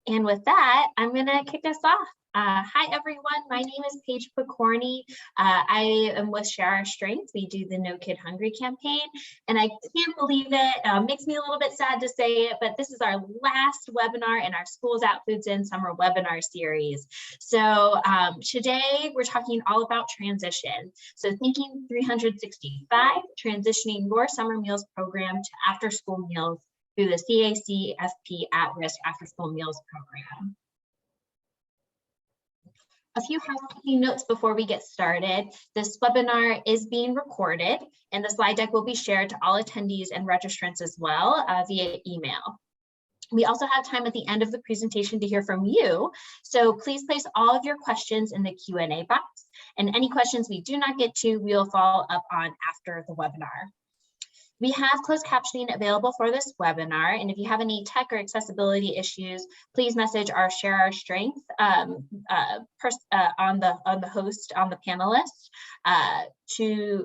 And with that, I'm going to kick us off. Hi, everyone. My name is Paige Picorni. I am with Share Our Strength. We do the No Kid Hungry campaign, and I can't believe it. Makes me a little bit sad to say it, but this is our last webinar in our Schools Out, Foods In summer webinar series. So today we're talking all about transition. So thinking 365, transitioning your summer meals program to after school meals through the CACFP At-risk After School Meals Program. A few housekeeping notes before we get started. This webinar is being recorded, and the slide deck will be shared to all attendees and registrants as well via email. We also have time at the end of the presentation to hear from you, so please place all of your questions in the Q&A box, and any questions we do not get to, we will follow up on after the webinar. We have closed captioning available for this webinar, and if you have any tech or accessibility issues, please message our Share Our Strength on the host, on the panelist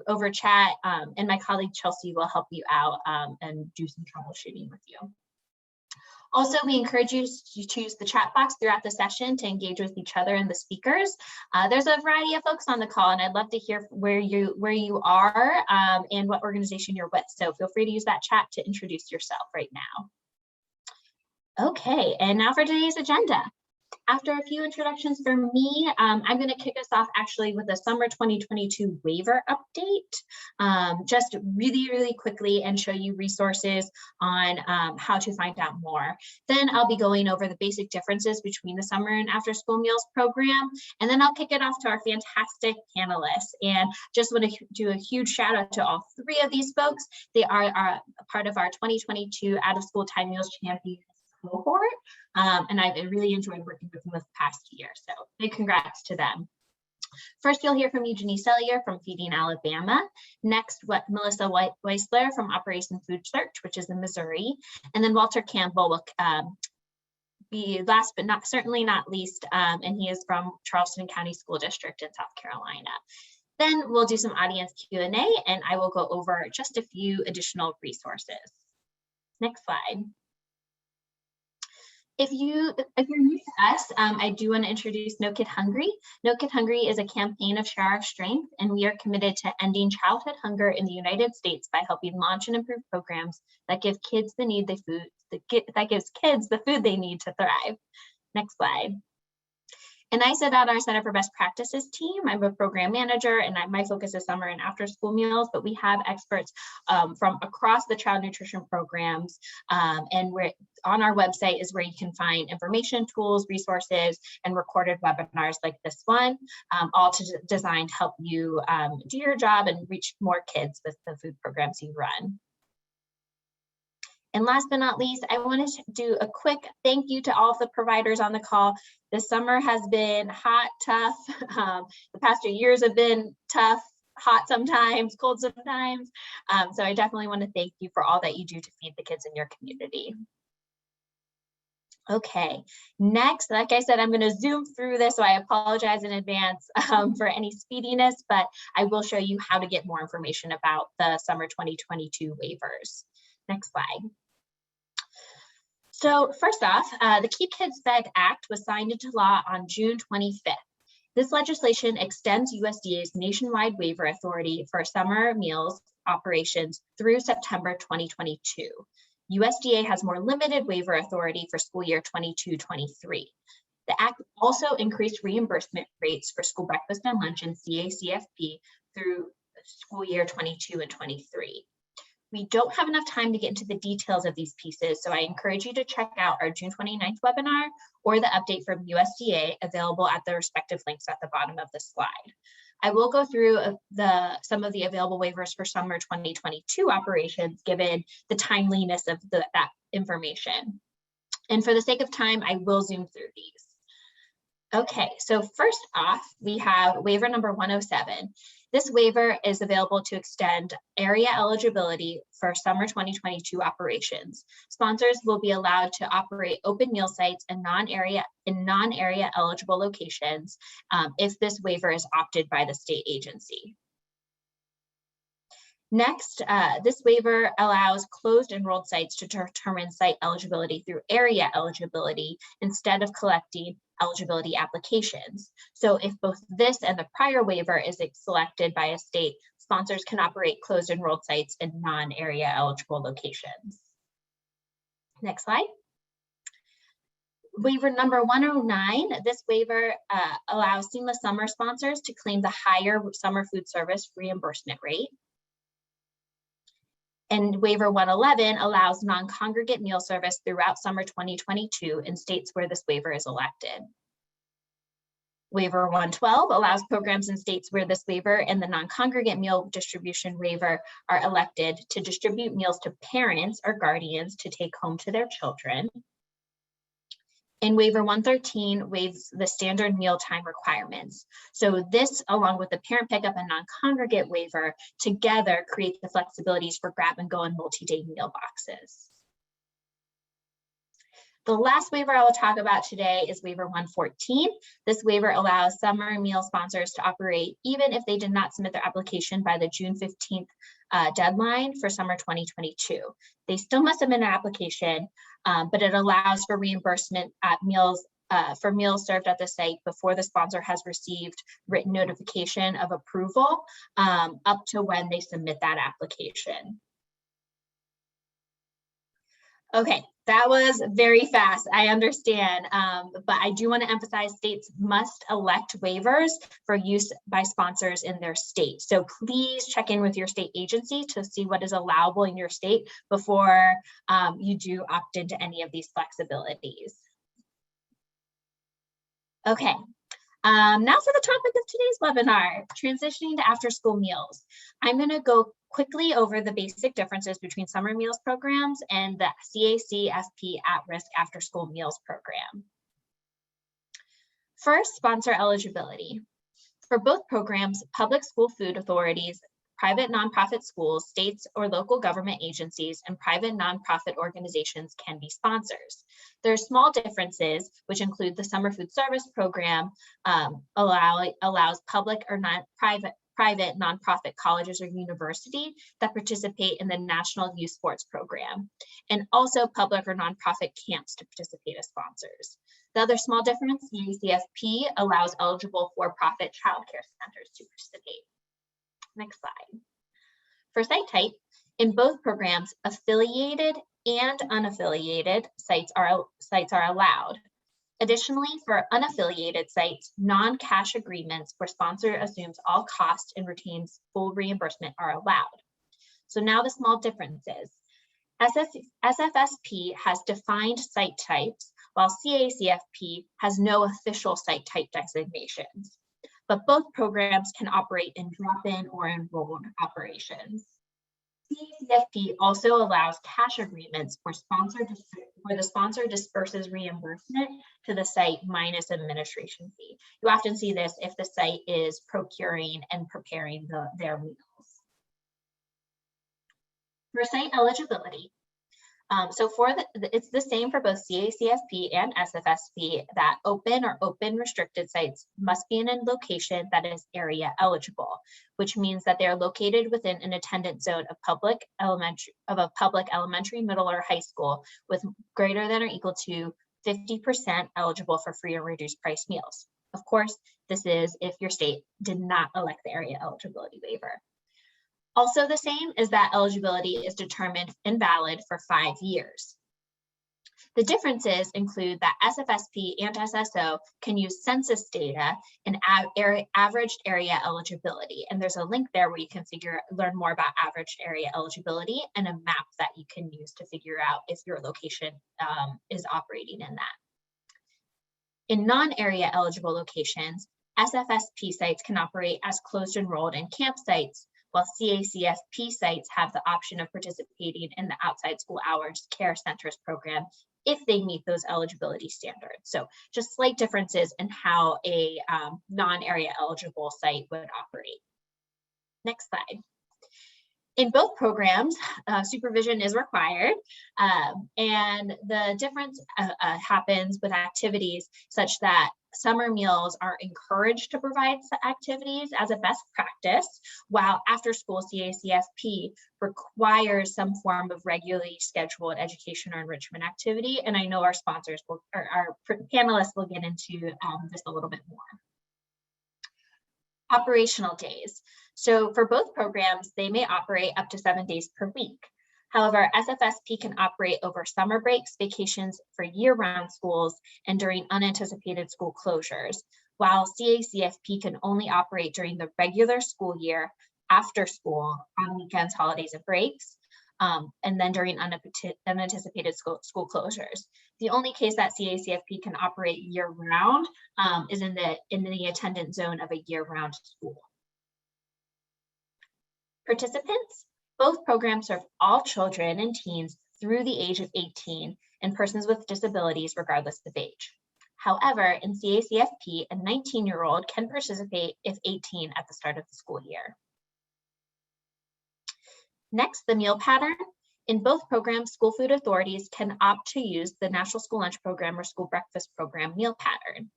over chat, and my colleague Chelsea will help you out and do some troubleshooting with you. Also, we encourage you to choose the chat box throughout the session to engage with each other and the speakers. There's a variety of folks on the call, and I'd love to hear where you are and what organization you're with. So feel free to use that chat to introduce yourself right now. Okay, and now for today's agenda. After a few introductions from me, I'm going to kick us off actually with a summer 2022 waiver update, just really quickly, and show you resources on how to find out more. Then I'll be going over the basic differences between the summer and after school meals program, and then I'll kick it off to our fantastic panelists. And just want to do a huge shout out to all three of these folks. They are a part of our 2022 out of school time meals champion cohort, and I've really enjoyed working with them this past year, so big congrats to them. First, you'll hear from Eugenie Sellier from Feeding Alabama. Next, Melissa Weisler from Operation Food Search, which is in Missouri, and then Walter Campbell will be last but certainly not least, and he is from Charleston County School District in South Carolina. Then we'll do some audience Q&A, and I will go over just a few additional resources. Next slide. If you're new to us, I do want to introduce No Kid Hungry. No Kid Hungry is a campaign of Share Our Strength, and we are committed to ending childhood hunger in the United States by helping launch and improve programs that give kids the food they need to thrive. Next slide. And I sit on our Center for Best Practices team. I'm a program manager, and my focus is summer and after school meals, but we have experts from across the child nutrition programs, and on our website is where you can find information, tools, resources, and recorded webinars like this one, all designed to help you do your job and reach more kids with the food programs you run. And last but not least, I want to do a quick thank you to all of the providers on the call. This summer has been hot, tough. The past 2 years have been tough, hot sometimes, cold sometimes. So I definitely want to thank you for all that you do to feed the kids in your community. Okay, next, like I said, I'm going to zoom through this, so I apologize in advance for any speediness, but I will show you how to get more information about the summer 2022 waivers. Next slide. So first off, the Keep Kids Fed Act was signed into law on June 25th. This legislation extends USDA's nationwide waiver authority for summer meals operations through September 2022. USDA has more limited waiver authority for school year 22-23. The act also increased reimbursement rates for school breakfast and lunch in CACFP through school year 22 and 23. We don't have enough time to get into the details of these pieces, so I encourage you to check out our June 29th webinar or the update from USDA available at the respective links at the bottom of the slide. I will go through some of the available waivers for summer 2022 operations given the timeliness of that information. And for the sake of time, I will zoom through these. Okay, so first off, we have waiver number 107. This waiver is available to extend area eligibility for summer 2022 operations. Sponsors will be allowed to operate open meal sites in non-area eligible locations if this waiver is opted by the state agency. Next, this waiver allows closed enrolled sites to determine site eligibility through area eligibility instead of collecting eligibility applications. So if both this and the prior waiver is selected by a state, sponsors can operate closed enrolled sites in non-area eligible locations. Next slide. Waiver number 109, this waiver allows seamless summer sponsors to claim the higher summer food service reimbursement rate. And waiver 111 allows non-congregate meal service throughout summer 2022 in states where this waiver is elected. Waiver 112 allows programs in states where this waiver and the non-congregate meal distribution waiver are elected to distribute meals to parents or guardians to take home to their children. And waiver 113 waives the standard mealtime requirements. So this, along with the parent pickup and non-congregate waiver, together create the flexibilities for grab and go and multi-day meal boxes. The last waiver I will talk about today is waiver 114. This waiver allows summer meal sponsors to operate even if they did not submit their application by the June 15th deadline for summer 2022. They still must submit an application, but it allows for reimbursement at meals for meals served at the site before the sponsor has received written notification of approval up to when they submit that application. Okay, that was very fast, I understand, but I do want to emphasize states must elect waivers for use by sponsors in their state. So please check in with your state agency to see what is allowable in your state before you do opt into any of these flexibilities. Okay, now for the topic of today's webinar, transitioning to after-school meals. I'm going to go quickly over the basic differences between summer meals programs and the CACFP At-risk after-school meals program. First, sponsor eligibility. For both programs, public school food authorities, private nonprofit schools, states or local government agencies, and private nonprofit organizations can be sponsors. There are small differences, which include the summer food service program allows public or private nonprofit colleges or university that participate in the National Youth Sports Program, and also public or nonprofit camps to participate as sponsors. The other small difference, CACFP allows eligible for-profit childcare centers to participate. Next slide. For site type, in both programs, affiliated and unaffiliated sites are allowed. Additionally, for unaffiliated sites, non-cash agreements where sponsor assumes all costs and retains full reimbursement are allowed. So now the small differences. Sfsp has defined site types, while CACFP has no official site type designations. But both programs can operate in drop-in or enrolled operations. CACFP also allows cash agreements where the sponsor disperses reimbursement to the site minus administration fee. You often see this if the site is procuring and preparing their meals. For site eligibility, it's the same for both CACFP and Sfsp that open or open restricted sites must be in a location that is area eligible, which means that they are located within an attendance zone of a public elementary, middle, or high school with greater than or equal to 50% eligible for free or reduced price meals. Of course, this is if your state did not elect the area eligibility waiver. Also the same is that eligibility is determined and valid for 5 years. The differences include that Sfsp and SSO can use census data and averaged area eligibility. And there's a link there where you can learn more about averaged area eligibility and a map that you can use to figure out if your location is operating in that. In non-area eligible locations, Sfsp sites can operate as closed enrolled and campsites, while CACFP sites have the option of participating in the outside school hours care centers program if they meet those eligibility standards. So just slight differences in how a non-area eligible site would operate. Next slide. In both programs, supervision is required, and the difference happens with activities such that summer meals are encouraged to provide activities as a best practice, while after school CACFP requires some form of regularly scheduled education or enrichment activity. And I know our sponsors will, or our panelists will get into this a little bit more. Operational days. So for both programs, they may operate up to 7 days per week. However, Sfsp can operate over summer breaks, vacations for year-round schools, and during unanticipated school closures, while CACFP can only operate during the regular school year, after school, on weekends, holidays, and breaks, and then during unanticipated school closures. The only case that CACFP can operate year-round is in the attendance zone of a year-round school. Participants. Both programs serve all children and teens through the age of 18 and persons with disabilities regardless of age. However, in CACFP, a 19-year-old can participate if 18 at the start of the school year. Next, the meal pattern. In both programs, school food authorities can opt to use the National School Lunch Program or School Breakfast Program meal pattern.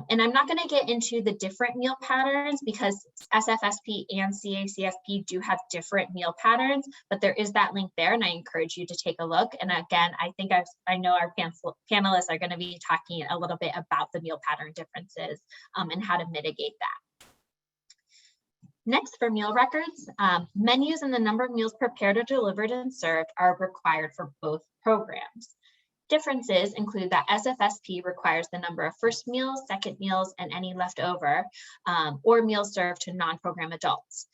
And I'm not going to get into the different meal patterns because Sfsp and CACFP do have different meal patterns, but there is that link there, and I encourage you to take a look. And again, I know our panelists are going to be talking a little bit about the meal pattern differences and how to mitigate that. Next, for meal records, menus and the number of meals prepared or delivered and served are required for both programs. Differences include that Sfsp requires the number of first meals, second meals, and any leftover, or meals served to non-program adults.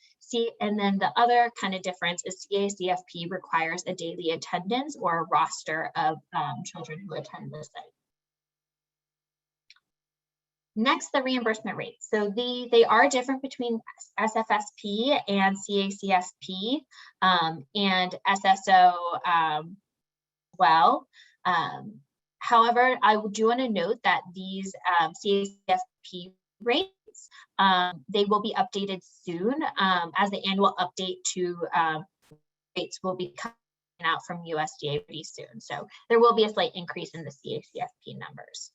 And then the other kind of difference is CACFP requires a daily attendance or a roster of children who attend the site. Next, the reimbursement rate. So they are different between Sfsp and CACFP and SSO however, I do want to note that these CACFP rates, they will be updated soon as the annual update to rates will be coming out from USDA pretty soon. So there will be a slight increase in the CACFP numbers.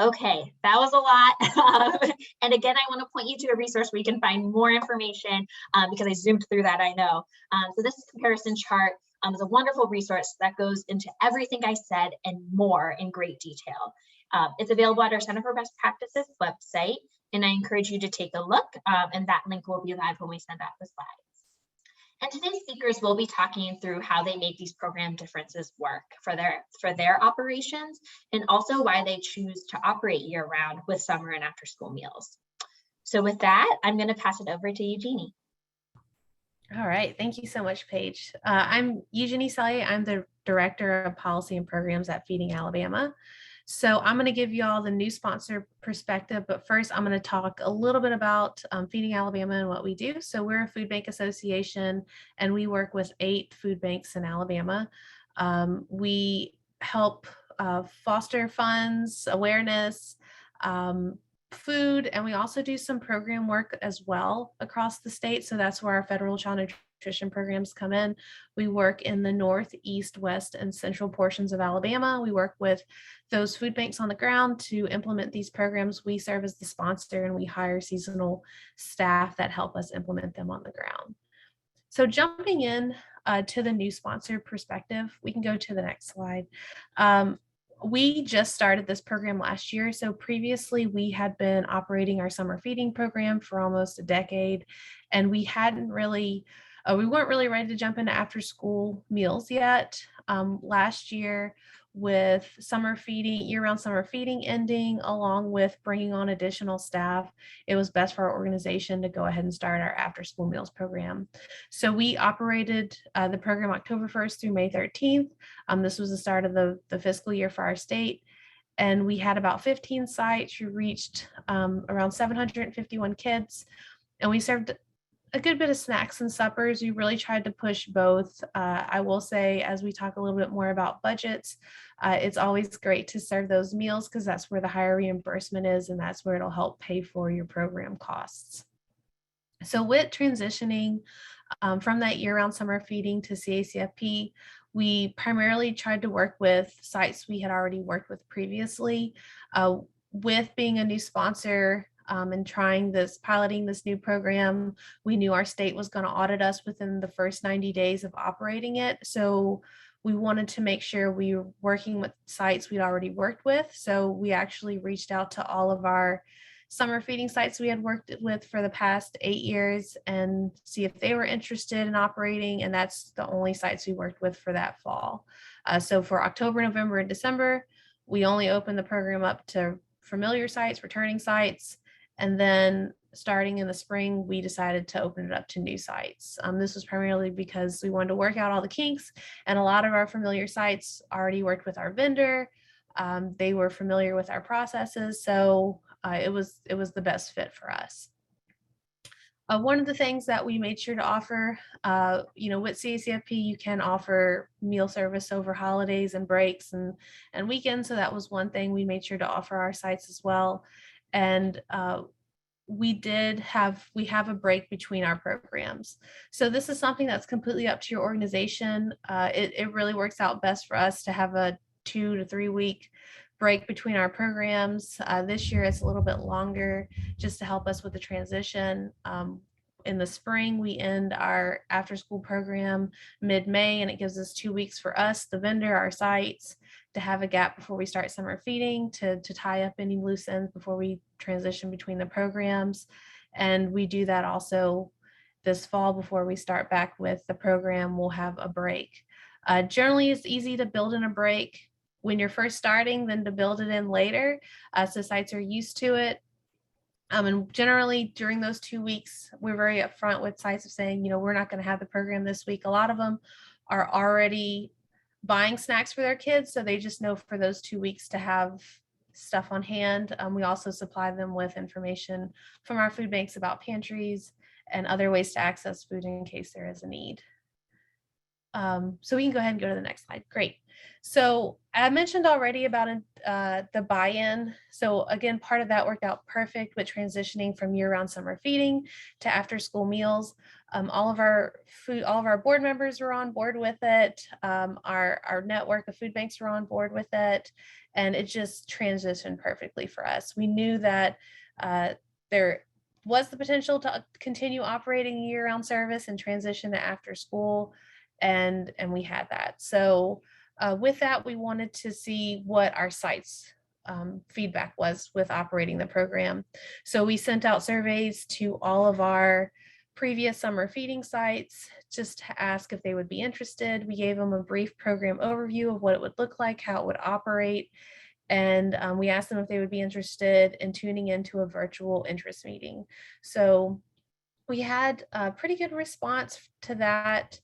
Okay, that was a lot. And again, I want to point you to a resource where you can find more information because I zoomed through that, I know. So this comparison chart is a wonderful resource that goes into everything I said and more in great detail. It's available at our Center for Best Practices website, and I encourage you to take a look, and that link will be live when we send out the slides. And today's speakers will be talking through how they make these program differences work for their operations, and also why they choose to operate year-round with summer and after-school meals. So with that, I'm going to pass it over to Eugenie. All right, thank you so much, Paige. I'm Eugenie Sallier. I'm the Director of Policy and Programs at Feeding Alabama. So I'm going to give you all the new sponsor perspective, but first I'm going to talk a little bit about Feeding Alabama and what we do. So we're a food bank association, and we work with 8 food banks in Alabama. We help foster funds, awareness, food, and we also do some program work as well across the state. So that's where our federal child nutrition programs come in. We work in the north, east, west, and central portions of Alabama. We work with those food banks on the ground to implement these programs. We serve as the sponsor, and we hire seasonal staff that help us implement them on the ground. So jumping in to the new sponsor perspective, we can go to the next slide. We just started this program last year. So previously we had been operating our summer feeding program for almost a decade, and we weren't really ready to jump into after school meals yet. Last year, with summer feeding, year-round summer feeding ending, along with bringing on additional staff, it was best for our organization to go ahead and start our after-school meals program. So we operated the program October 1st through May 13th. This was the start of the fiscal year for our state. And we had about 15 sites. We reached around 751 kids, and we served a good bit of snacks and suppers. We really tried to push both. I will say, as we talk a little bit more about budgets, it's always great to serve those meals because that's where the higher reimbursement is, and that's where it'll help pay for your program costs. So with transitioning from that year-round summer feeding to CACFP, We primarily tried to work with sites we had already worked with previously. With being a new sponsor and piloting this new program, we knew our state was going to audit us within the first 90 days of operating it. So we wanted to make sure we were working with sites we'd already worked with. So we actually reached out to all of our summer feeding sites we had worked with for the past 8 years and see if they were interested in operating. And that's the only sites we worked with for that fall. So for October, November, and December, we only opened the program up to familiar sites, returning sites. And then starting in the spring, we decided to open it up to new sites. This was primarily because we wanted to work out all the kinks, and a lot of our familiar sites already worked with our vendor. They were familiar with our processes, so it was the best fit for us. One of the things that we made sure to offer, with CACFP, you can offer meal service over holidays and breaks and weekends. So that was one thing we made sure to offer our sites as well. And we have a break between our programs. So this is something that's completely up to your organization. It really works out best for us to have a 2 to 3 week break between our programs. This year it's a little bit longer just to help us with the transition. In the spring, we end our after school program mid-May, and it gives us 2 weeks for us, the vendor, our sites, to have a gap before we start summer feeding, to tie up any loose ends before we transition between the programs. And we do that also this fall before we start back with the program. We'll have a break. Generally, it's easy to build in a break when you're first starting than to build it in later. So sites are used to it. And generally during those 2 weeks, we're very upfront with sites of saying, we're not going to have the program this week. A lot of them are already buying snacks for their kids, so they just know for those 2 weeks to have stuff on hand. We also supply them with information from our food banks about pantries and other ways to access food in case there is a need. So we can go ahead and go to the next slide. Great. So I mentioned already about the buy-in. So again, part of that worked out perfect with transitioning from year-round summer feeding to after-school meals. All of our board members were on board with it. Our network of food banks were on board with it, and it just transitioned perfectly for us. We knew that there was the potential to continue operating year-round service and transition to after school, and we had that. So with that, we wanted to see what our sites feedback was with operating the program. So we sent out surveys to all of our previous summer feeding sites just to ask if they would be interested. We gave them a brief program overview of what it would look like, how it would operate, and we asked them if they would be interested in tuning into a virtual interest meeting. So we had a pretty good response to that,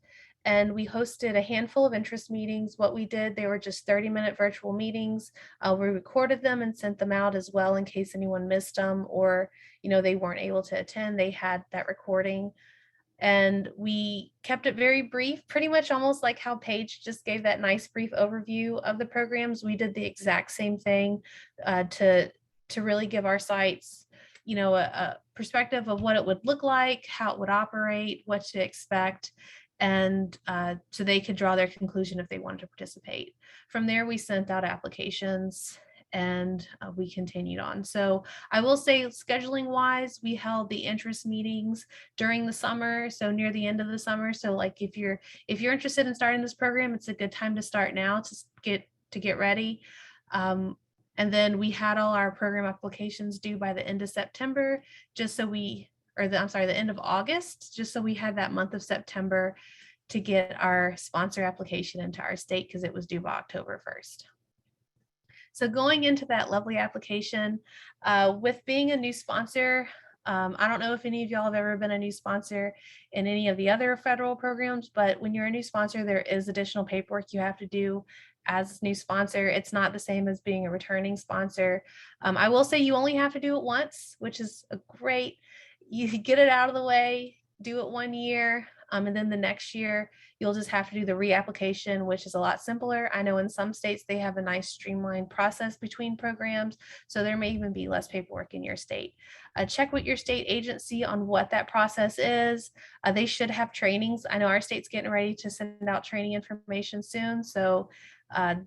and we hosted a handful of interest meetings. What we did, they were just 30-minute virtual meetings. We recorded them and sent them out as well in case anyone missed them or they weren't able to attend. They had that recording. And we kept it very brief, pretty much almost like how Paige just gave that nice brief overview of the programs. We did the exact same thing to really give our sites, a perspective of what it would look like, how it would operate, what to expect, and so they could draw their conclusion if they wanted to participate. From there, we sent out applications and we continued on. So I will say, scheduling wise, we held the interest meetings during the summer, so near the end of the summer. So like if you're interested in starting this program, it's a good time to start now to get ready. And then we had all our program applications due by the end of September, the end of August, just so we had that month of September to get our sponsor application into our state because it was due by October 1st. So going into that lovely application, with being a new sponsor, I don't know if any of y'all have ever been a new sponsor in any of the other federal programs, but when you're a new sponsor, there is additional paperwork you have to do as a new sponsor. It's not the same as being a returning sponsor. I will say you only have to do it once, which is great. You get it out of the way, do it 1 year, and then the next year You'll just have to do the reapplication, which is a lot simpler. I know in some states they have a nice streamlined process between programs, so there may even be less paperwork in your state. Check with your state agency on what that process is. They should have trainings. I know our state's getting ready to send out training information soon, so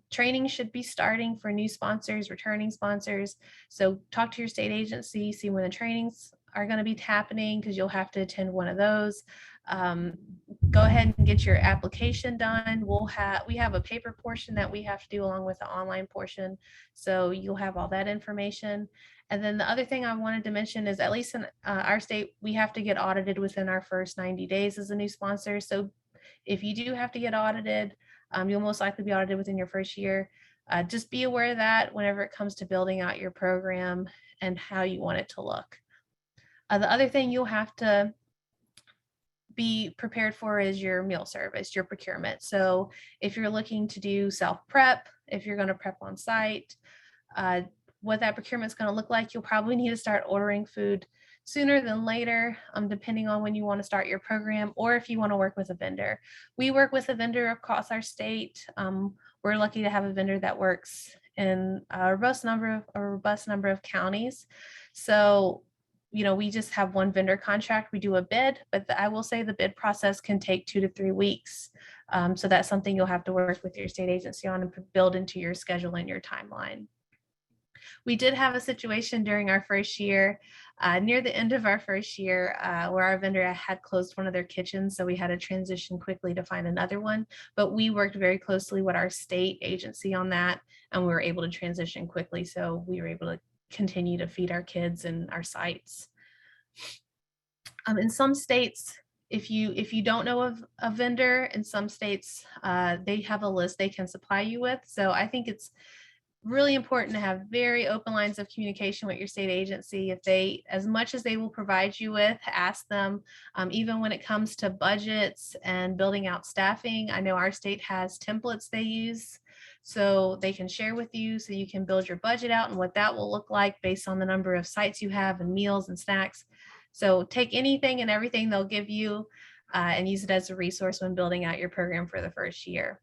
training should be starting for new sponsors, returning sponsors. So talk to your state agency, see when the trainings are going to be happening, because you'll have to attend one of those. Go ahead and get your application done. We have a paper portion that we have to do along with the online portion, so you'll have all that information. And then the other thing I wanted to mention is, at least in our state, we have to get audited within our first 90 days as a new sponsor. So if you do have to get audited, you'll most likely be audited within your first year. Just be aware of that whenever it comes to building out your program and how you want it to look. The other thing you'll have to be prepared for is your meal service, your procurement. So if you're looking to do self-prep, if you're going to prep on site, what that procurement is going to look like, you'll probably need to start ordering food sooner than later, depending on when you want to start your program, or if you want to work with a vendor. We work with a vendor across our state. We're lucky to have a vendor that works in a robust number of counties. So, we just have one vendor contract. We do a bid, but I will say the bid process can take 2 to 3 weeks. So that's something you'll have to work with your state agency on and build into your schedule and your timeline. We did have a situation during our first year, near the end of our first year, where our vendor had closed one of their kitchens, so we had to transition quickly to find another one. But we worked very closely with our state agency on that, and we were able to transition quickly, so we were able to continue to feed our kids and our sites. In some states, if you don't know of a vendor, in some states, they have a list they can supply you with. So I think it's really important to have very open lines of communication with your state agency. If they, as much as they will provide you with, ask them, even when it comes to budgets and building out staffing. I know our state has templates they use, so they can share with you so you can build your budget out and what that will look like based on the number of sites you have and meals and snacks. So take anything and everything they'll give you and use it as a resource when building out your program for the first year.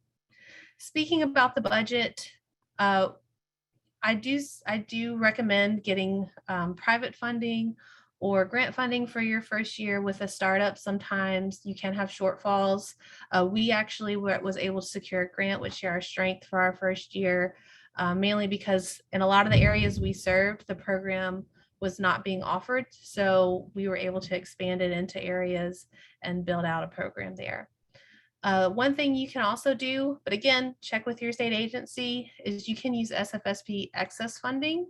Speaking about the budget, I do recommend getting private funding or grant funding for your first year. With a startup, sometimes you can have shortfalls. We actually was able to secure a grant, which share our strength for our first year, mainly because in a lot of the areas we served, the program was not being offered. So we were able to expand it into areas and build out a program there. One thing you can also do, but again, check with your state agency, is you can use Sfsp excess funding.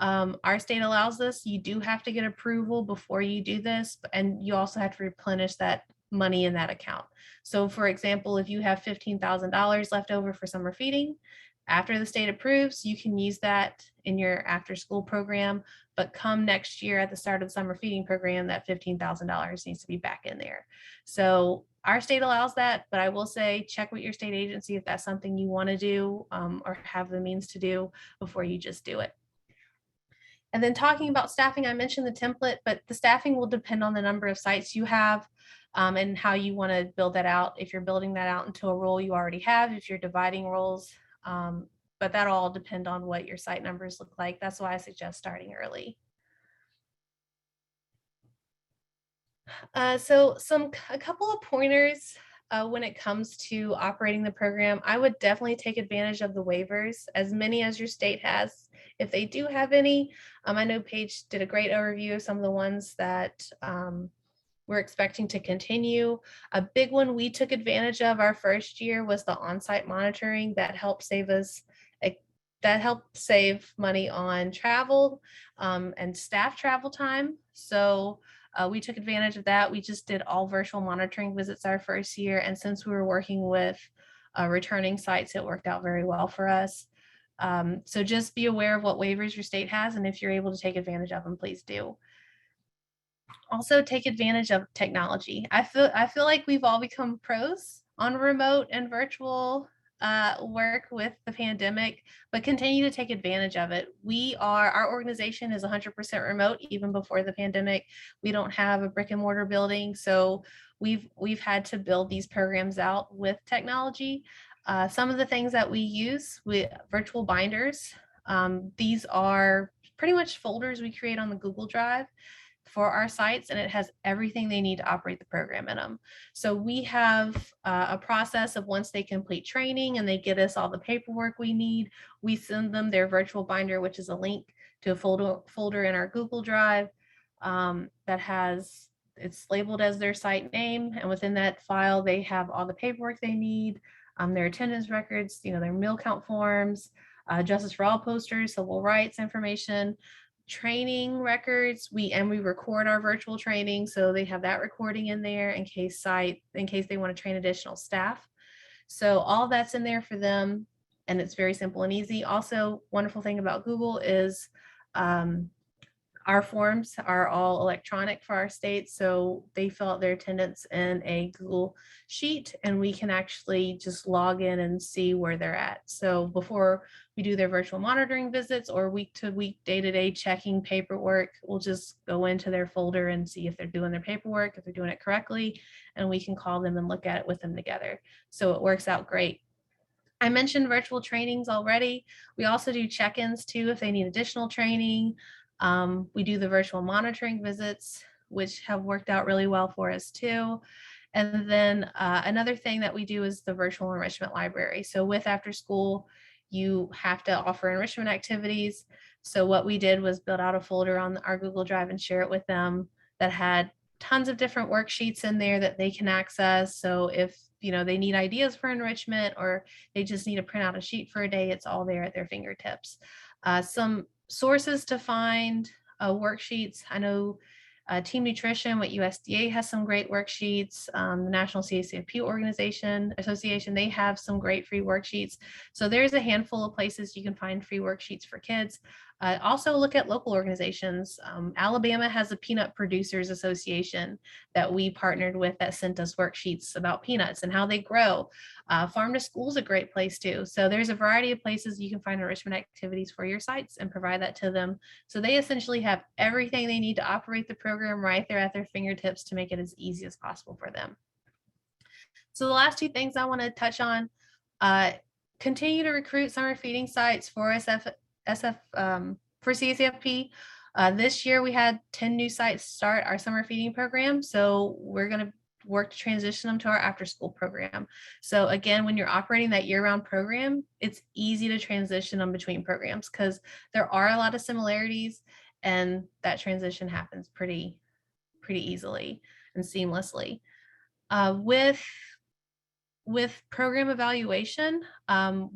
Our state allows this. You do have to get approval before you do this, and you also have to replenish that money in that account. So for example, if you have $15,000 left over for summer feeding, after the state approves, you can use that in your after school program, but come next year at the start of the summer feeding program, that $15,000 needs to be back in there. So our state allows that, but I will say check with your state agency if that's something you want to do or have the means to do before you just do it. And then talking about staffing, I mentioned the template, but the staffing will depend on the number of sites you have and how you want to build that out. If you're building that out into a role you already have, if you're dividing roles, but that'll all depend on what your site numbers look like. That's why I suggest starting early. So a couple of pointers when it comes to operating the program. I would definitely take advantage of the waivers, as many as your state has, if they do have any. I know Paige did a great overview of some of the ones that we're expecting to continue. A big one we took advantage of our first year was the on-site monitoring. That helped save money on travel and staff travel time. So we took advantage of that. We just did all virtual monitoring visits our first year. And since we were working with returning sites, it worked out very well for us. So just be aware of what waivers your state has, and if you're able to take advantage of them, please do. Also take advantage of technology. I feel like we've all become pros on remote and virtual work with the pandemic, but continue to take advantage of it. Our organization is 100% remote even before the pandemic. We don't have a brick and mortar building, so we've had to build these programs out with technology. Some of the things that we use with virtual binders. These are pretty much folders we create on the Google Drive for our sites, and it has everything they need to operate the program in them. So we have a process of once they complete training and they get us all the paperwork we need, we send them their virtual binder, which is a link to a folder in our Google Drive it's labeled as their site name, and within that file they have all the paperwork they need, their attendance records, their meal count forms, Justice for All posters, civil rights information, training records. We record our virtual training, so they have that recording in there in case they want to train additional staff. So all that's in there for them, and it's very simple and easy. Also, wonderful thing about Google is our forms are all electronic for our state, so they fill out their attendance in a Google sheet, and we can actually just log in and see where they're at. So before we do their virtual monitoring visits or week-to-week, day-to-day checking paperwork, we'll just go into their folder and see if they're doing their paperwork, if they're doing it correctly, and we can call them and look at it with them together. So it works out great. I mentioned virtual trainings already. We also do check-ins too if they need additional training. We do the virtual monitoring visits, which have worked out really well for us too. And then another thing that we do is the virtual enrichment library. So with after school, you have to offer enrichment activities. So what we did was build out a folder on our Google Drive and share it with them that had tons of different worksheets in there that they can access. So if they need ideas for enrichment or they just need to print out a sheet for a day, it's all there at their fingertips. Some sources to find worksheets. I know Team Nutrition with USDA has some great worksheets. The National Ccfp Association, they have some great free worksheets. So there's a handful of places you can find free worksheets for kids. Also look at local organizations. Alabama has a Peanut Producers Association that we partnered with that sent us worksheets about peanuts and how they grow. Farm to School is a great place too. So there's a variety of places you can find enrichment activities for your sites and provide that to them. So they essentially have everything they need to operate the program right there at their fingertips to make it as easy as possible for them. So the last two things I want to touch on, continue to recruit summer feeding sites for for CACFP. This year we had 10 new sites start our summer feeding program. So we're going to work to transition them to our after school program. So again, when you're operating that year-round program, it's easy to transition them between programs because there are a lot of similarities and that transition happens pretty easily and seamlessly. With program evaluation,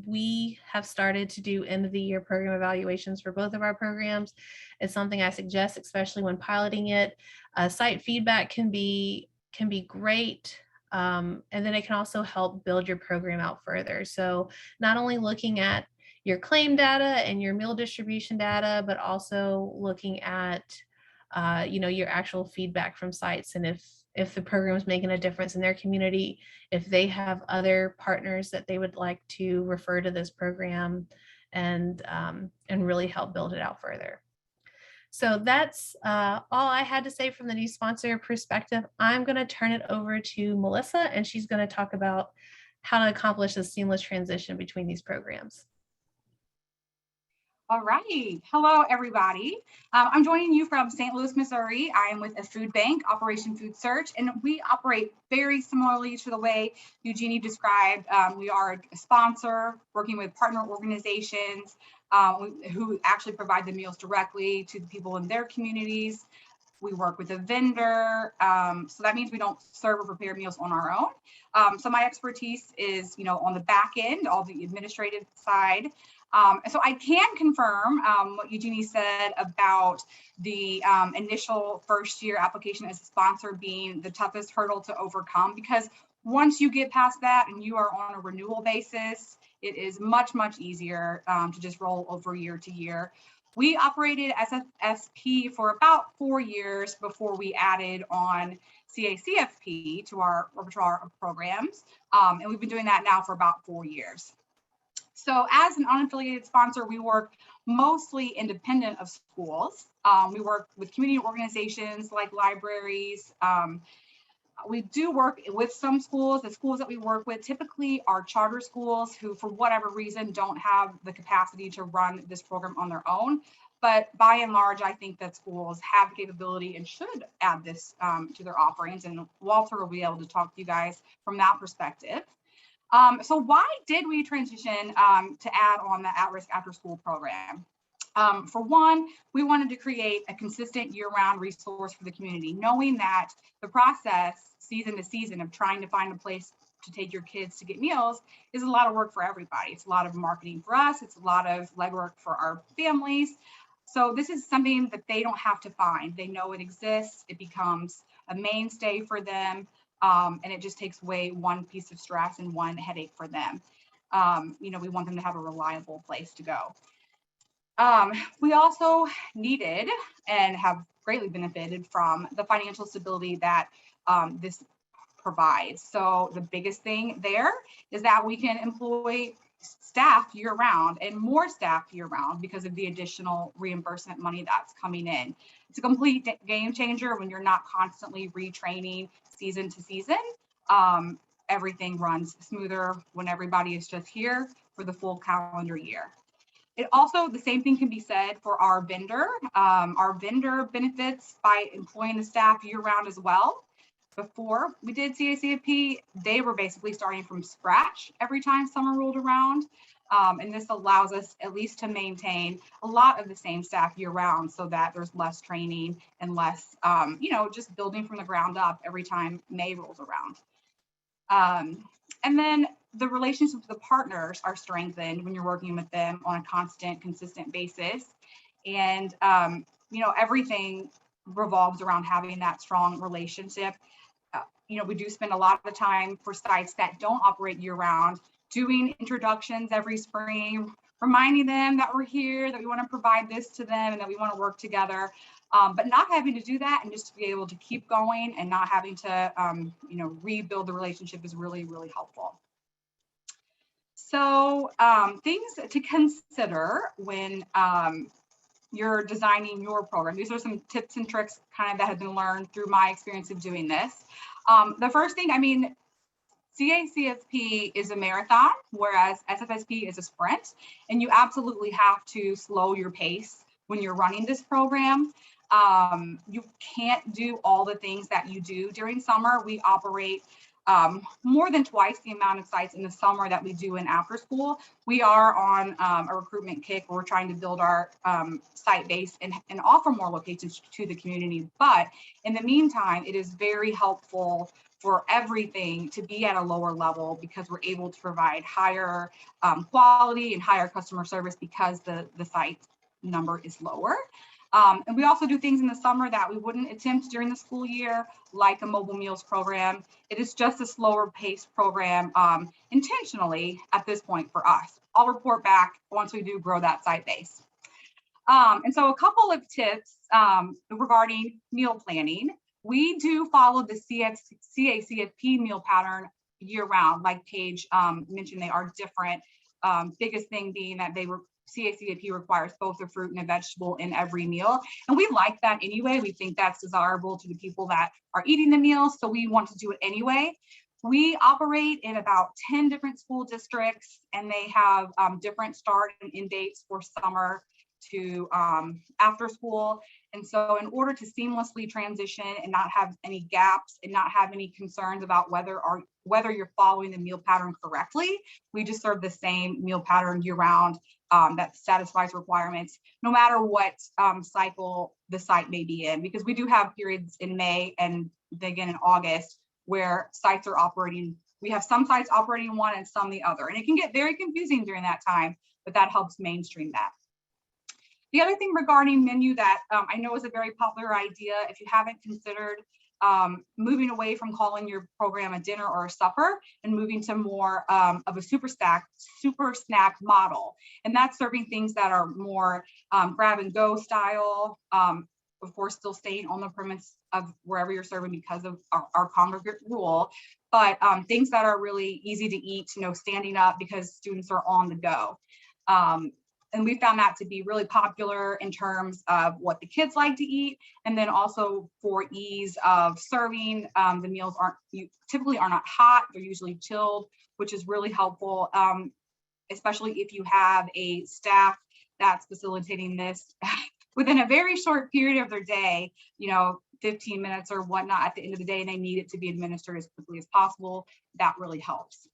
we have started to do end of the year program evaluations for both of our programs. It's something I suggest, especially when piloting it. Site feedback can be great, and then it can also help build your program out further. So not only looking at your claim data and your meal distribution data, but also looking at your actual feedback from sites, and if the program is making a difference in their community, if they have other partners that they would like to refer to this program and really help build it out further. So that's all I had to say from the new sponsor perspective. I'm going to turn it over to Melissa, and she's going to talk about how to accomplish a seamless transition between these programs. All right. Hello, everybody. I'm joining you from St. Louis, Missouri. I am with a food bank, Operation Food Search, and we operate very similarly to the way Eugenie described. We are a sponsor working with partner organizations who actually provide the meals directly to the people in their communities. We work with a vendor, so that means we don't serve or prepare meals on our own. So my expertise is, on the back end, all the administrative side. And so I can confirm what Eugenie said about the initial first year application as a sponsor being the toughest hurdle to overcome, because once you get past that and you are on a renewal basis, It is much, much easier to just roll over year to year. We operated as Sfsp for about 4 years before we added on CACFP to our repertoire of programs. And we've been doing that now for about 4 years. So as an unaffiliated sponsor, we work mostly independent of schools. We work with community organizations like libraries. We do work with some schools. The schools that we work with typically are charter schools who, for whatever reason, don't have the capacity to run this program on their own. But by and large, I think that schools have the capability and should add this to their offerings. And Walter will be able to talk to you guys from that perspective. So why did we transition to add on the at-risk after-school program? For one, we wanted to create a consistent year-round resource for the community, knowing that the process season to season of trying to find a place to take your kids to get meals is a lot of work for everybody. It's a lot of marketing for us. It's a lot of legwork for our families. So this is something that they don't have to find. They know it exists. It becomes a mainstay for them. And it just takes away one piece of stress and one headache for them. You know, we want them to have a reliable place to go. We also needed and have greatly benefited from the financial stability that this provides. So the biggest thing there is that we can employ staff year round and more staff year round because of the additional reimbursement money that's coming in. It's a complete game changer when you're not constantly retraining season to season. Everything runs smoother when everybody is just here for the full calendar year. It also, the same thing can be said for our vendor. Our vendor benefits by employing the staff year round as well. Before we did CACFP, they were basically starting from scratch every time summer rolled around. And this allows us at least to maintain a lot of the same staff year round so that there's less training and less, you know, just building from the ground up every time May rolls around. And then the relationships with the partners are strengthened when you're working with them on a constant, consistent basis. And, you know, everything revolves around having that strong relationship. You know, we do spend a lot of the time for sites that don't operate year round, doing introductions every spring, reminding them that we're here, that we want to provide this to them, and that we want to work together. But not having to do that and just to be able to keep going and not having to, you know, rebuild the relationship is really, really helpful. So things to consider when you're designing your program. These are some tips and tricks kind of that have been learned through my experience of doing this. The first thing, I mean, CACFP is a marathon, whereas Sfsp is a sprint, and you absolutely have to slow your pace when you're running this program. You can't do all the things that you do during summer. We operate more than twice the amount of sites in the summer that we do in after school. We are on a recruitment kick where we're trying to build our site base and offer more locations to the community. But in the meantime, it is very helpful for everything to be at a lower level because we're able to provide higher quality and higher customer service because the site number is lower. And we also do things in the summer that we wouldn't attempt during the school year, like a mobile meals program. It is just a slower paced program intentionally at this point for us. I'll report back once we do grow that site base. And so a couple of tips regarding meal planning. We do follow the CACFP meal pattern year round, like Paige mentioned, they are different. Biggest thing being that CACFP requires both a fruit and a vegetable in every meal. And we like that anyway. We think that's desirable to the people that are eating the meals. So we want to do it anyway. We operate in about 10 different school districts, and they have different start and end dates for summer to after school. And so in order to seamlessly transition and not have any gaps and not have any concerns about whether you're following the meal pattern correctly, we just serve the same meal pattern year round that satisfies requirements, no matter what cycle the site may be in, because we do have periods in May and again in August where sites are operating. We have some sites operating one and some the other, and it can get very confusing during that time, but that helps mainstream that. The other thing regarding menu that I know is a very popular idea, if you haven't considered moving away from calling your program a dinner or a supper and moving to more of a super snack model. And that's serving things that are more grab and go style, of course, still staying on the premise of wherever you're serving because of our congregate rule, but things that are really easy to eat, standing up because students are on the go. And we found that to be really popular in terms of what the kids like to eat. And then also for ease of serving, the meals typically are not hot, they're usually chilled, which is really helpful, especially if you have a staff that's facilitating this within a very short period of their day, 15 minutes or whatnot at the end of the day, and they need it to be administered as quickly as possible. That really helps.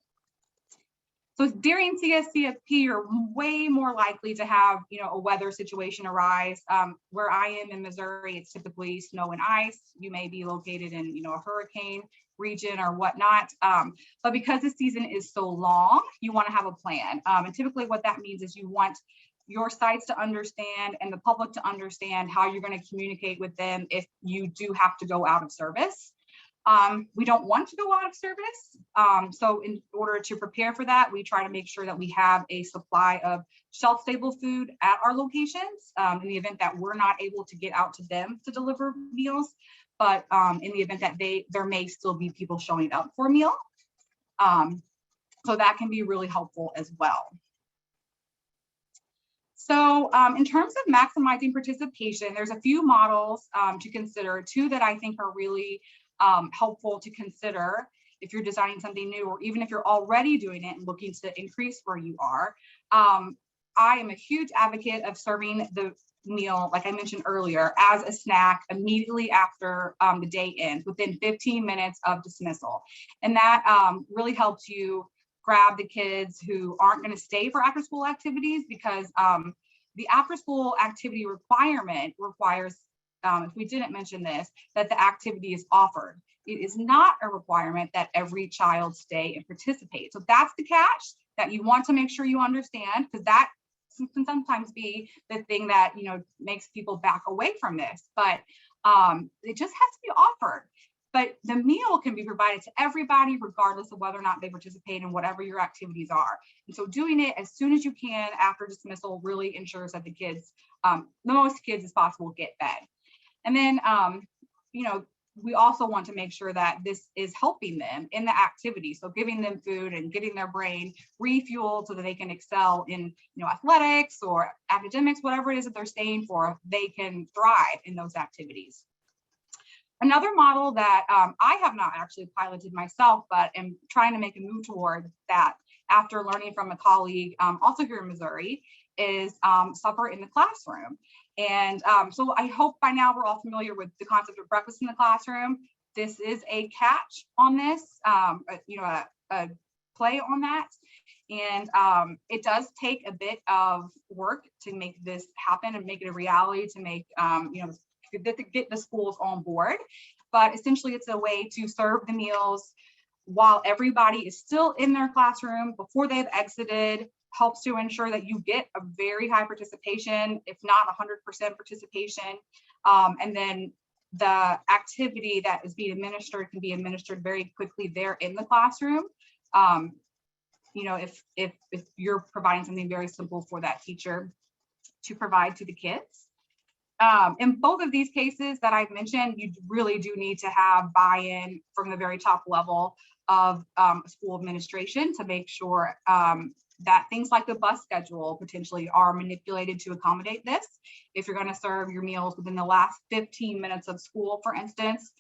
So during CSCFP, you're way more likely to have, a weather situation arise. Where I am in Missouri, it's typically snow and ice. You may be located in, a hurricane region or whatnot. But because the season is so long, you want to have a plan. And typically what that means is you want your sites to understand and the public to understand how you're going to communicate with them if you do have to go out of service. We don't want to go out of service. So in order to prepare for that, we try to make sure that we have a supply of shelf-stable food at our locations in the event that we're not able to get out to them to deliver meals. But in the event that there may still be people showing up for a meal. So that can be really helpful as well. So in terms of maximizing participation, there's a few models to consider, two that I think are really helpful to consider if you're designing something new, or even if you're already doing it and looking to increase where you are. I am a huge advocate of serving the meal, like I mentioned earlier, as a snack immediately after the day ends, within 15 minutes of dismissal. And that really helps you grab the kids who aren't going to stay for after school activities, because the after school activity requirement requires, if we didn't mention this, that the activity is offered. It is not a requirement that every child stay and participate. So that's the catch that you want to make sure you understand, because that can sometimes be the thing that makes people back away from this. But it just has to be offered. But the meal can be provided to everybody, regardless of whether or not they participate in whatever your activities are. And so doing it as soon as you can after dismissal really ensures that the kids, the most kids as possible, get fed. And then, we also want to make sure that this is helping them in the activity. So giving them food and getting their brain refueled so that they can excel in, athletics or academics, whatever it is that they're staying for, they can thrive in those activities. Another model that I have not actually piloted myself, but am trying to make a move toward that after learning from a colleague also here in Missouri, is supper in the classroom. And so I hope by now we're all familiar with the concept of breakfast in the classroom. This is a catch on this, a play on that. And it does take a bit of work to make this happen and make it a reality, to make, get the schools on board. But essentially it's a way to serve the meals while everybody is still in their classroom before they've exited. Helps to ensure that you get a very high participation, if not 100% participation. And then the activity that is being administered can be administered very quickly there in the classroom. If you're providing something very simple for that teacher to provide to the kids. In both of these cases that I've mentioned, you really do need to have buy-in from the very top level of school administration to make sure that things like the bus schedule potentially are manipulated to accommodate this. If you're going to serve your meals within the last 15 minutes of school, for instance,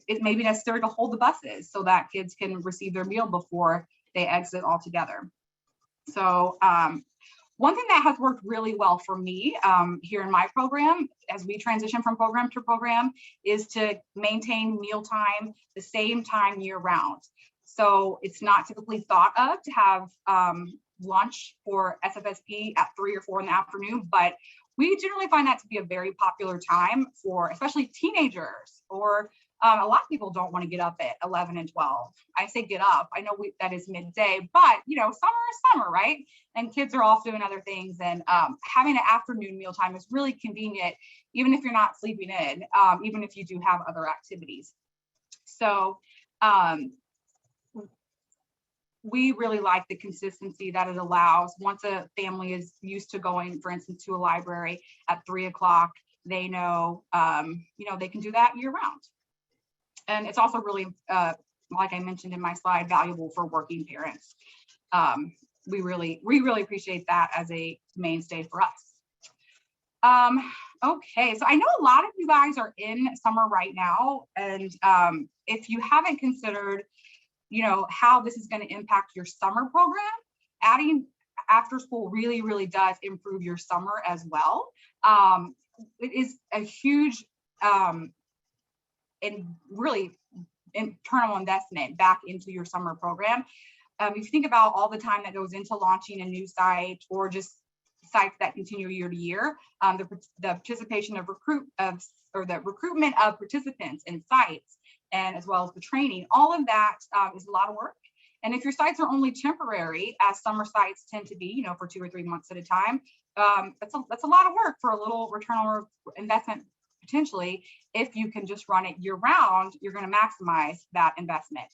it may be necessary to hold the buses so that kids can receive their meal before they exit altogether. So one thing that has worked really well for me here in my program, as we transition from program to program, is to maintain mealtime the same time year round. So it's not typically thought of to have lunch for Sfsp at 3 or 4 in the afternoon, but we generally find that to be a very popular time for especially teenagers or A lot of people don't want to get up at 11 and 12. I say get up. I know that is midday, but summer is summer, right? And kids are off doing other things. And having an afternoon mealtime is really convenient, even if you're not sleeping in, even if you do have other activities. So we really like the consistency that it allows. Once a family is used to going, for instance, to a library at 3 o'clock, they know, they can do that year round. And it's also really, like I mentioned in my slide, valuable for working parents. We really appreciate that as a mainstay for us. Okay, so I know a lot of you guys are in summer right now, and if you haven't considered, how this is going to impact your summer program, adding after school really does improve your summer as well. It is a huge and really internal investment back into your summer program. If you think about all the time that goes into launching a new site or just sites that continue year to year, the participation of the recruitment of participants in sites, and as well as the training, all of that is a lot of work. And if your sites are only temporary, as summer sites tend to be, for 2 or 3 months at a time, that's a lot of work for a little return on investment. Potentially, if you can just run it year round, you're going to maximize that investment.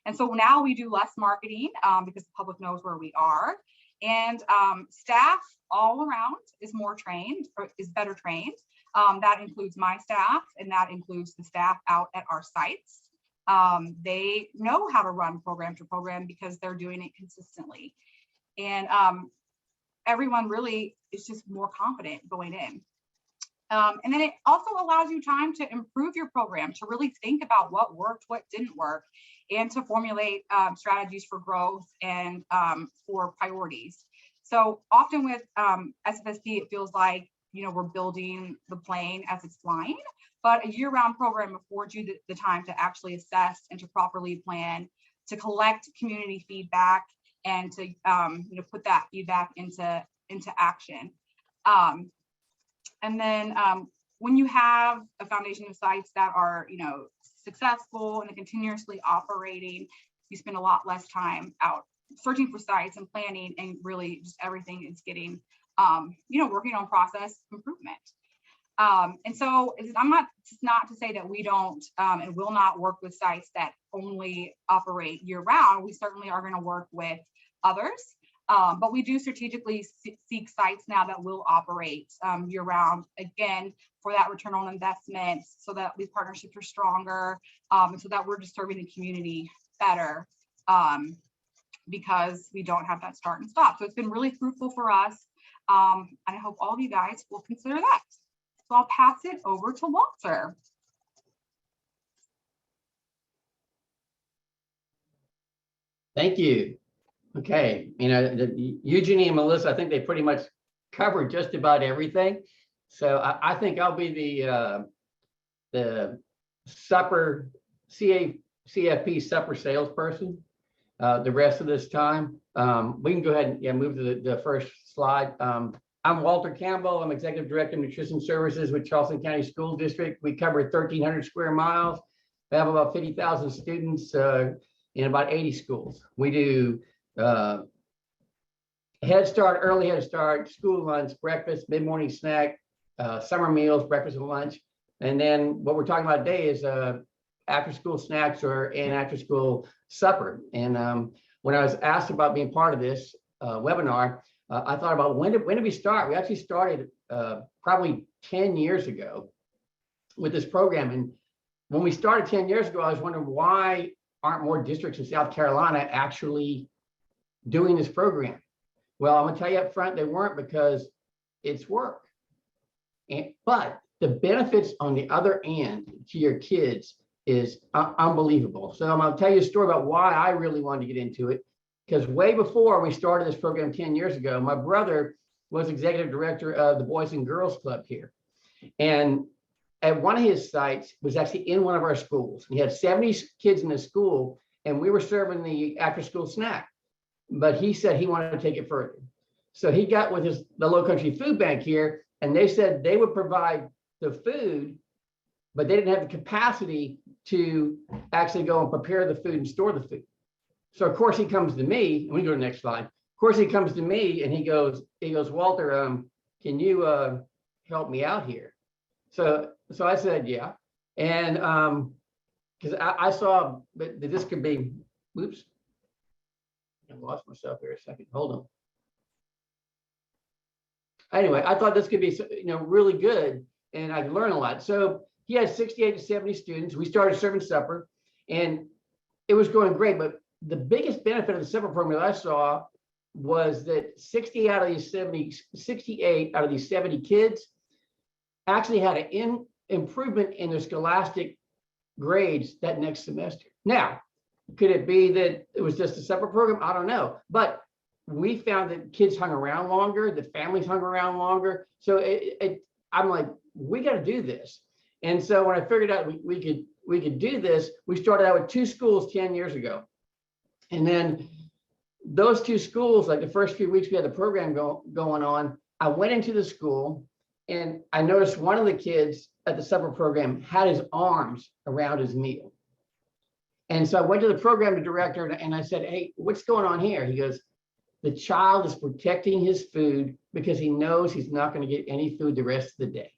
And so now we do less marketing because the public knows where we are, and staff all around is more trained, or is better trained. That includes my staff, and that includes the staff out at our sites. They know how to run program to program because they're doing it consistently, and everyone really is just more confident going in. And then it also allows you time to improve your program, to really think about what worked, what didn't work, and to formulate strategies for growth and for priorities. So often with Sfsp, it feels like, we're building the plane as it's flying, but a year-round program affords you the time to actually assess and to properly plan, to collect community feedback, and to put that feedback into action. And then when you have a foundation of sites that are, successful and continuously operating, you spend a lot less time out searching for sites and planning, and really just everything is getting, working on process improvement. And so it's not to say that we don't and will not work with sites that only operate year round. We certainly are going to work with others. But we do strategically seek sites now that will operate year round, again, for that return on investment, so that these partnerships are stronger, and so that we're just serving the community better, because we don't have that start and stop. So it's been really fruitful for us, and I hope all of you guys will consider that. So I'll pass it over to Walter. Thank you. Okay, Eugenie and Melissa, I think they pretty much covered just about everything. So I think I'll be the supper CACFP supper salesperson the rest of this time. We can go ahead and move to the first slide. I'm Walter Campbell. I'm Executive Director of Nutrition Services with Charleston County School District. We cover 1,300 square miles. We have about 50,000 students in about 80 schools. We do Head Start, early Head Start, school lunch, breakfast, mid-morning snack, summer meals, breakfast and lunch. And then what we're talking about today is after school snacks or an after school supper. And when I was asked about being part of this webinar, I thought about when did we start? We actually started probably 10 years ago with this program. And when we started 10 years ago, I was wondering, why aren't more districts in South Carolina actually doing this program? Well, I'm gonna tell you up front, they weren't, because it's work. But the benefits on the other end to your kids is unbelievable. So I'm gonna tell you a story about why I really wanted to get into it, because way before we started this program 10 years ago, my brother was executive director of the Boys and Girls Club here. And at one of his sites was actually in one of our schools. He had 70 kids in the school, and we were serving the after school snack. But he said he wanted to take it further. So he got with the Low Country Food Bank here, and they said they would provide the food, but they didn't have the capacity to actually go and prepare the food and store the food. So of course he comes to me, and we go to the next slide. Of course he comes to me and he goes, Walter, can you help me out here? So I said, yeah. And because I saw that this could be, oops, I lost myself here a second. Hold on. Anyway, I thought this could be, really good, and I could learn a lot. So he had 68 to 70 students. We started serving supper, and it was going great. But the biggest benefit of the supper program that I saw was that 68 out of these 70 kids actually had an improvement in their scholastic grades that next semester. Now, could it be that it was just a supper program? I don't know. But we found that kids hung around longer, the families hung around longer. So I'm like, we got to do this. And so when I figured out we could do this, we started out with 2 schools 10 years ago. And then those 2 schools, like the first few weeks we had the program going on, I went into the school and I noticed one of the kids at the supper program had his arms around his meal. And so I went to the program director and I said, hey, what's going on here? He goes, the child is protecting his food because he knows he's not going to get any food the rest of the day.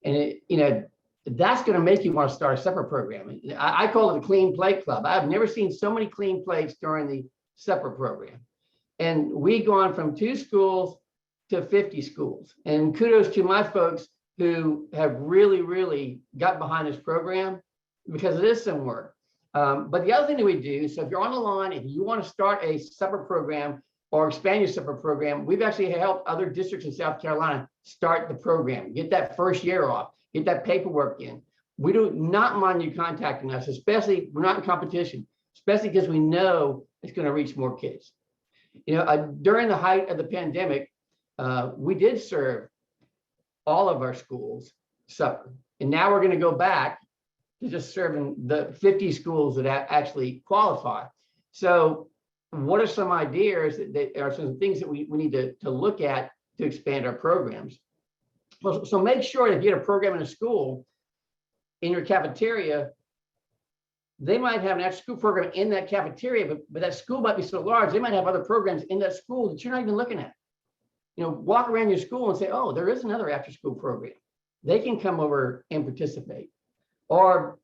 And that's going to make you want to start a supper program. I call it a clean plate club. I've never seen so many clean plates during the supper program. And we've gone from 2 schools to 50 schools. And kudos to my folks who have really, really got behind this program because it is some work. But the other thing that we do, so if you're on the line, if you want to start a supper program or expand your supper program, we've actually helped other districts in South Carolina start the program, get that first year off, get that paperwork in. We do not mind you contacting us, especially we're not in competition, especially because we know it's going to reach more kids. During the height of the pandemic, we did serve all of our schools supper. And now we're going to go back to just serving the 50 schools that actually qualify. So what are some ideas that are some things that we need to look at to expand our programs? Well, so make sure that if you get a program in a school, in your cafeteria, they might have an after school program in that cafeteria, but that school might be so large, they might have other programs in that school that you're not even looking at. Walk around your school and say, oh, there is another after school program. They can come over and participate. Or,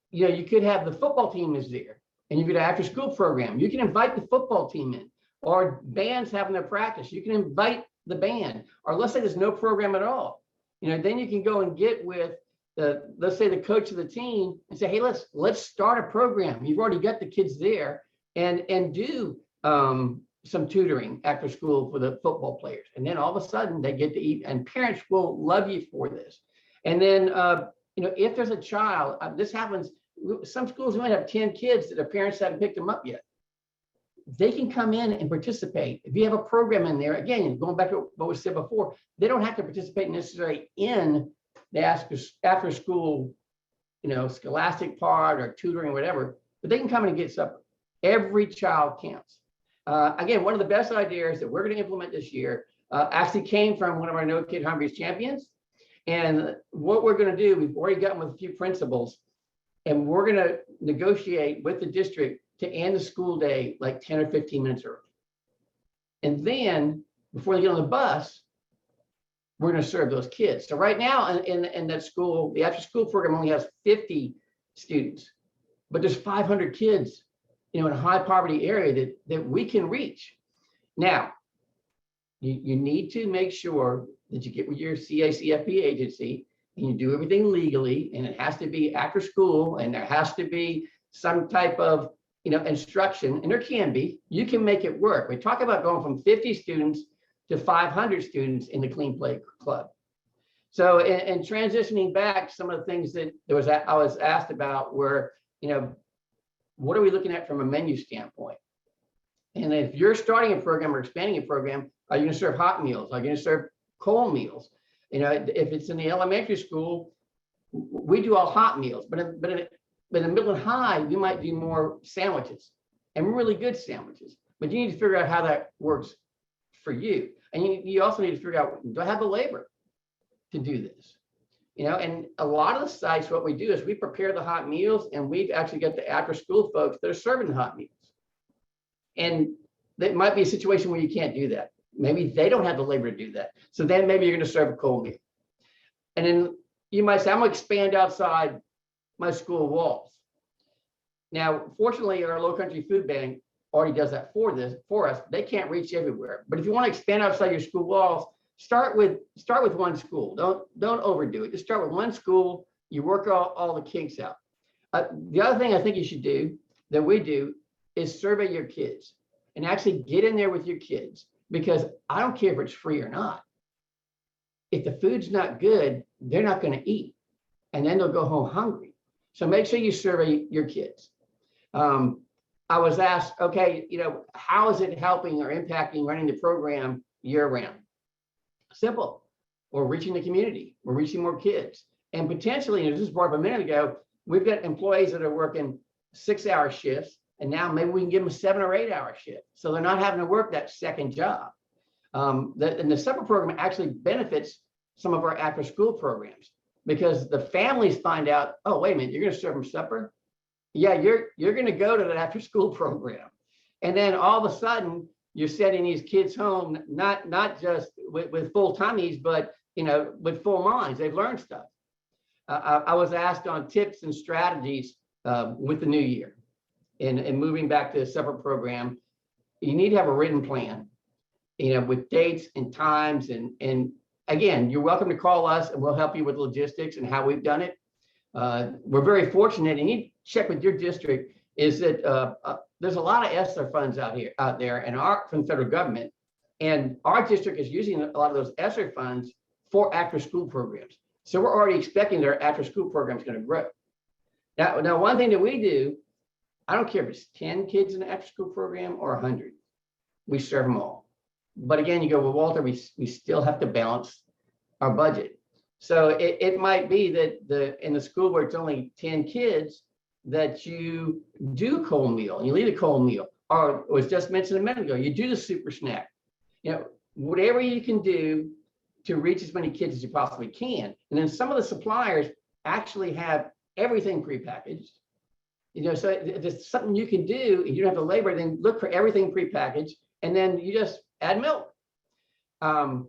you could have the football team is there and you could have after school program. You can invite the football team in, or bands having their practice. You can invite the band, or let's say there's no program at all. Then you can go and get with let's say the coach of the team and say, hey, let's start a program. You've already got the kids there and do some tutoring after school for the football players. And then all of a sudden they get to eat, and parents will love you for this. And then, if there's a child, this happens, some schools might have 10 kids that their parents haven't picked them up yet. They can come in and participate. If you have a program in there, again, going back to what was said before, they don't have to participate necessarily in the after school, scholastic part or tutoring, whatever, but they can come in and get supper. Every child counts. Again, one of the best ideas that we're going to implement this year actually came from one of our No Kid Hungry champions. And what we're going to do, we've already gotten with a few principals, and we're going to negotiate with the district to end the school day like 10 or 15 minutes early. And then before they get on the bus, we're going to serve those kids. So right now in that school, the after school program only has 50 students, but there's 500 kids, in a high poverty area that we can reach. Now, you need to make sure that you get with your CACFP agency and you do everything legally, and it has to be after school, and there has to be some type of instruction, and there can be. You can make it work. We talk about going from 50 students to 500 students in the Clean Plate Club. So in transitioning back, some of the things that I was asked about were, what are we looking at from a menu standpoint? And if you're starting a program or expanding a program, are you going to serve hot meals? Are you going to serve cold meals? If it's in the elementary school, we do all hot meals, but in the middle and high, we might do more sandwiches, and really good sandwiches. But you need to figure out how that works for you. And you also need to figure out, do I have the labor to do this? And a lot of the sites, what we do is we prepare the hot meals, and we've actually got the after school folks that are serving the hot meals. And there might be a situation where you can't do that. Maybe they don't have the labor to do that. So then maybe you're going to serve a cold meal. And then you might say, I'm going to expand outside my school walls. Now, fortunately, our Low Country Food Bank already does that for us. They can't reach everywhere. But if you want to expand outside your school walls, start with one school. Don't overdo it. Just start with one school. You work all the kinks out. The other thing I think you should do, that we do, is survey your kids and actually get in there with your kids, because I don't care if it's free or not. If the food's not good, they're not going to eat, and then they'll go home hungry. So make sure you survey your kids. I was asked, okay, how is it helping or impacting running the program year round? Simple. We're reaching the community. We're reaching more kids. And potentially, this was brought up a minute ago, we've got employees that are working 6-hour shifts, and now maybe we can give them a 7 or 8 hour shift. So they're not having to work that second job. And the supper program actually benefits some of our after school programs, because the families find out, oh, wait a minute, you're going to serve them supper? Yeah, you're going to go to that after school program. And then all of a sudden, you're sending these kids home, not just with full tummies, but with full minds. They've learned stuff. I was asked on tips and strategies with the new year and moving back to the supper program. You need to have a written plan, with dates and times. And again, you're welcome to call us, and we'll help you with logistics and how we've done it. We're very fortunate, and you need to check with your district, is that there's a lot of ESSER funds out there, and from the federal government, and our district is using a lot of those ESSER funds for after school programs. So we're already expecting their after school program is going to grow. Now, one thing that we do, I don't care if it's 10 kids in the after school program or 100, we serve them all. But again, you go, well, Walter, we still have to balance our budget. So it might be that in the school where it's only 10 kids, that you do a cold meal and you leave a cold meal, or it was just mentioned a minute ago, you do the super snack. Whatever you can do to reach as many kids as you possibly can. And then some of the suppliers actually have everything prepackaged. So if there's something you can do and you don't have the labor, then look for everything prepackaged, and then you just add milk. I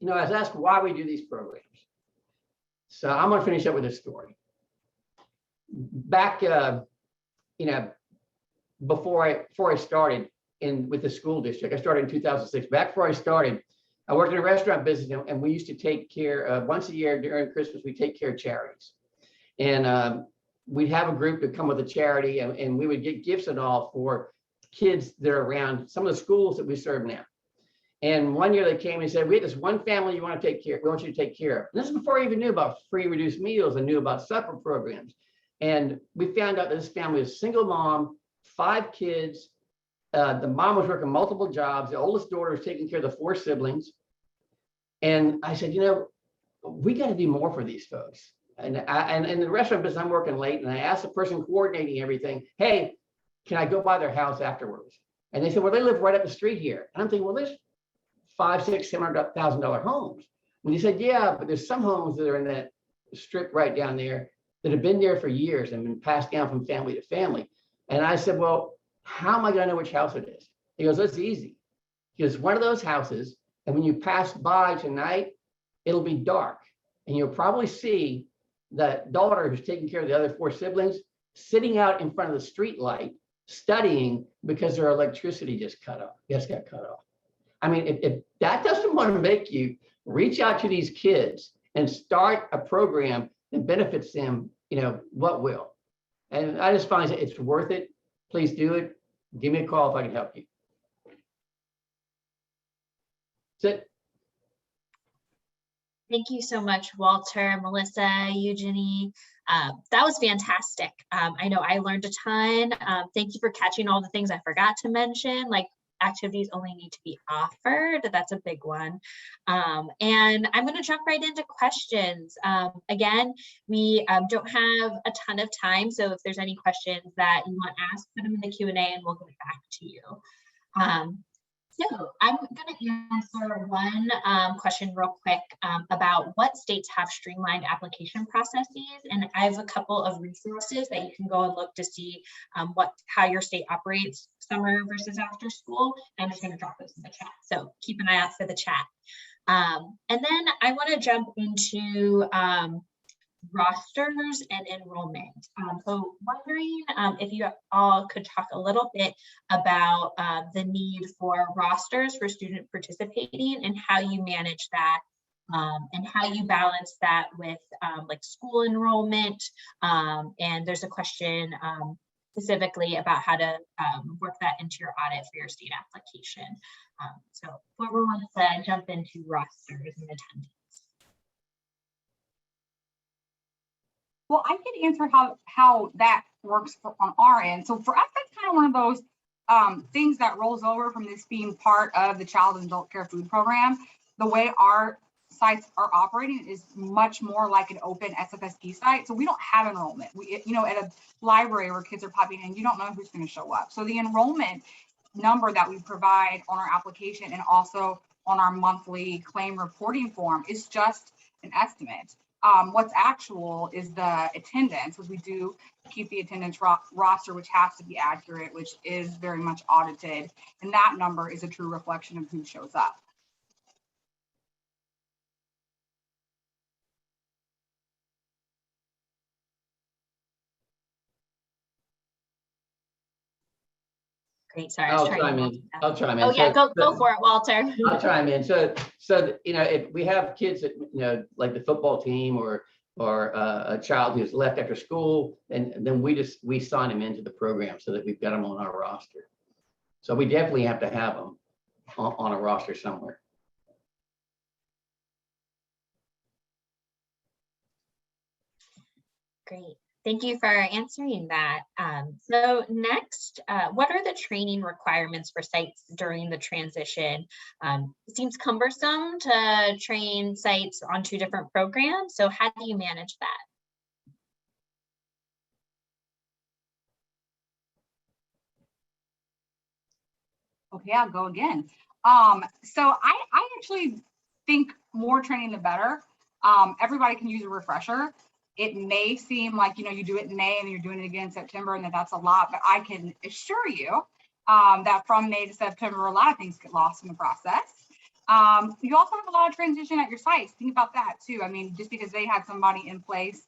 was asked why we do these programs. So I'm going to finish up with a story. Back, before I started with the school district, I started in 2006. Back before I started, I worked in a restaurant business, and we used to take care once a year during Christmas. We take care of charities, and we'd have a group to come with a charity, and we would get gifts and all for kids that are around some of the schools that we serve now. And one year they came and said, we have this one family we want you to take care of. And this is before I even knew about free reduced meals and knew about supper programs. And we found out that this family is a single mom, 5 kids. The mom was working multiple jobs. The oldest daughter was taking care of the 4 siblings. And I said, we got to do more for these folks. And in the restaurant business, I'm working late, and I asked the person coordinating everything, hey, can I go by their house afterwards? And they said, well, they live right up the street here. And I'm thinking, well, there's $500,000, $600,000, $700,000 homes. And he said, yeah, but there's some homes that are in that strip right down there that have been there for years and been passed down from family to family. And I said, well, how am I going to know which house it is? He goes, it's easy. He goes, one of those houses, and when you pass by tonight, it'll be dark. And you'll probably see the daughter who's taking care of the other 4 siblings sitting out in front of the street light studying because their electricity just got cut off. I mean, if that doesn't want to make you reach out to these kids and start a program that benefits them, what will? And I just find it's worth it. Please do it. Give me a call if I can help you. That's it. Thank you so much, Walter, Melissa, Eugenie. That was fantastic. I know I learned a ton. Thank you for catching all the things I forgot to mention, like activities only need to be offered. That's a big one. And I'm going to jump right into questions. Again, we don't have a ton of time, so if there's any questions that you want to ask, put them in the Q&A and we'll get back to you. So I'm going to answer one question real quick about what states have streamlined application processes. And I have a couple of resources that you can go and look to see how your state operates summer versus after school. I'm just going to drop those in the chat. So keep an eye out for the chat. And then I want to jump into rosters and enrollment. So wondering if you all could talk a little bit about the need for rosters for student participating and how you manage that and how you balance that with like school enrollment. And there's a question specifically about how to work that into your audit for your state application. So whoever wants to jump into rosters and attendance. Well, I could answer how that works on our end. So for us, that's kind of one of those things that rolls over from this being part of the Child and Adult Care Food Program. The way our sites are operating is much more like an open Sfsp site. So we don't have enrollment. We, you know, at a library where kids are popping in, you don't know who's going to show up. So the enrollment number that we provide on our application and also on our monthly claim reporting form is just an estimate. What's actual is the attendance, which we do keep the attendance roster, which has to be accurate, which is very much audited. And that number is a true reflection of who shows up. Great, sorry. I'll chime in. Oh yeah, go for it, Walter. I'll chime in. So you know, if we have kids that, you know, like the football team or a child who's left after school, and then we sign them into the program so that we've got them on our roster. So we definitely have to have them on a roster somewhere. Great. Thank you for answering that. So next, what are the training requirements for sites during the transition? It seems cumbersome to train sites on 2 different programs. So how do you manage that? Okay, I'll go again. So I actually think more training the better. Everybody can use a refresher. It may seem like, you know, you do it in May and you're doing it again in September and that's a lot, but I can assure you that from May to September, a lot of things get lost in the process. You also have a lot of transition at your sites. Think about that too. I mean, just because they had somebody in place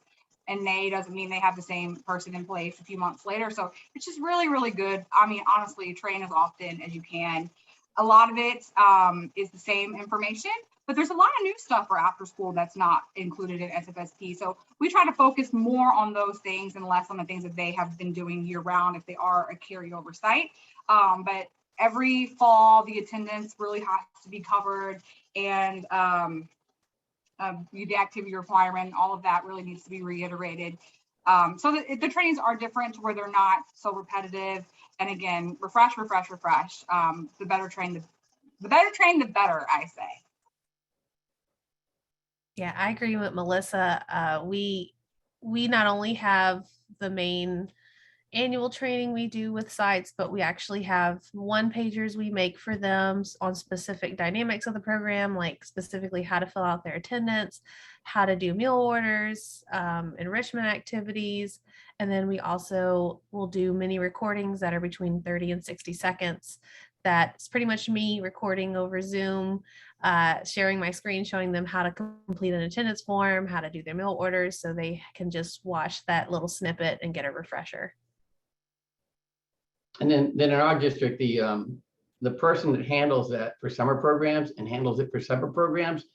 in May doesn't mean they have the same person in place a few months later. So it's just really, really good. I mean, honestly, train as often as you can. A lot of it is the same information, but there's a lot of new stuff for after school that's not included in Sfsp. So we try to focus more on those things and less on the things that they have been doing year round if they are a carryover site. But every fall, the attendance really has to be covered, and the activity requirement, all of that really needs to be reiterated. So the trainings are different where they're not so repetitive. And again, refresh. The better trained, the better, I say. Yeah, I agree with Melissa. We not only have the main annual training we do with sites, but we actually have 1-pagers we make for them on specific dynamics of the program, like specifically how to fill out their attendance, how to do meal orders, enrichment activities. And then we also will do mini recordings that are between 30 and 60 seconds. That's pretty much me recording over Zoom, sharing my screen, showing them how to complete an attendance form, how to do their meal orders, so they can just watch that little snippet and get a refresher. And then in our district, the person that handles that for summer programs and handles it for summer programs,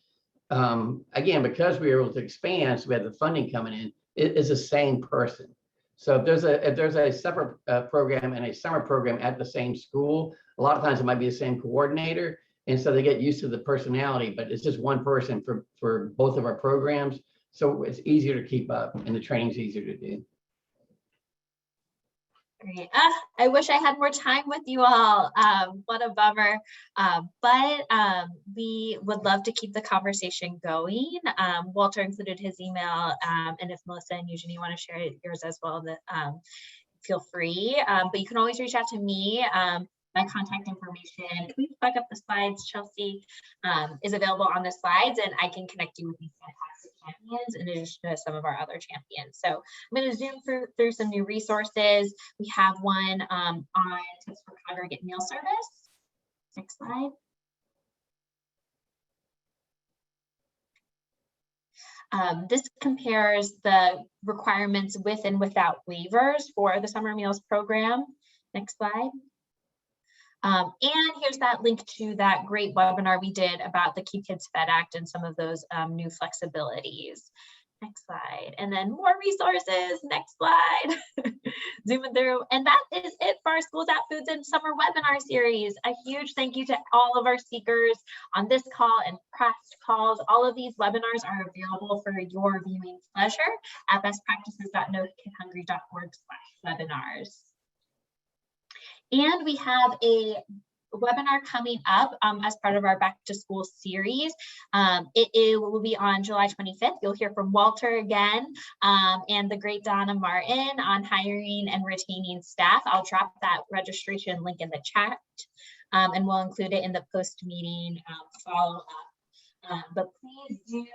again, because we were able to expand, so we had the funding coming in, it is the same person. So if there's a separate program and a summer program at the same school, a lot of times it might be the same coordinator, and so they get used to the personality, but it's just one person for both of our programs. So it's easier to keep up and the training's easier to do. Great. I wish I had more time with you all. What a bummer. But we would love to keep the conversation going. Walter included his email, and if Melissa and Eugenie want to share yours as well, feel free. But you can always reach out to me. My contact information, can we plug up the slides, Chelsea, is available on the slides, and I can connect you with these fantastic champions in addition to some of our other champions. So I'm going to zoom through some new resources. We have one on tips for congregate meal service. Next slide. This compares the requirements with and without waivers for the summer meals program. Next slide. And here's that link to that great webinar we did about the Keep Kids Fed Act and some of those new flexibilities. Next slide. And then more resources. Next slide. Zooming through. And that is it for our Schools at Foods and Summer webinar series. A huge thank you to all of our speakers on this call and past calls. All of these webinars are available for your viewing pleasure at bestpractices.nokidhungry.org/webinars. And we have a webinar coming up as part of our back to school series. It will be on July 25th. You'll hear from Walter again and the great Donna Martin on hiring and retaining staff. I'll drop that registration link in the chat and we'll include it in the post-meeting follow-up. But please do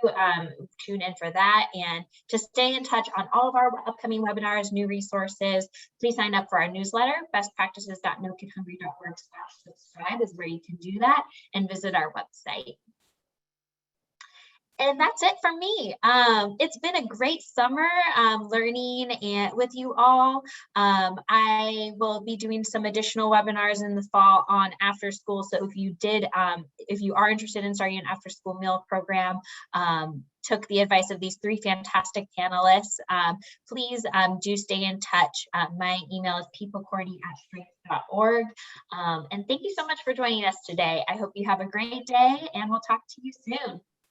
tune in for that. And to stay in touch on all of our upcoming webinars, new resources, please sign up for our newsletter. bestpractices.nokidhungry.org/subscribe is where you can do that, and visit our website. And that's it from me. It's been a great summer learning with you all. I will be doing some additional webinars in the fall on after school. So if you are interested in starting an after school meal program, took the advice of these three fantastic panelists, please do stay in touch. My email is peoplecordy@strength.org. And thank you so much for joining us today. I hope you have a great day, and we'll talk to you soon.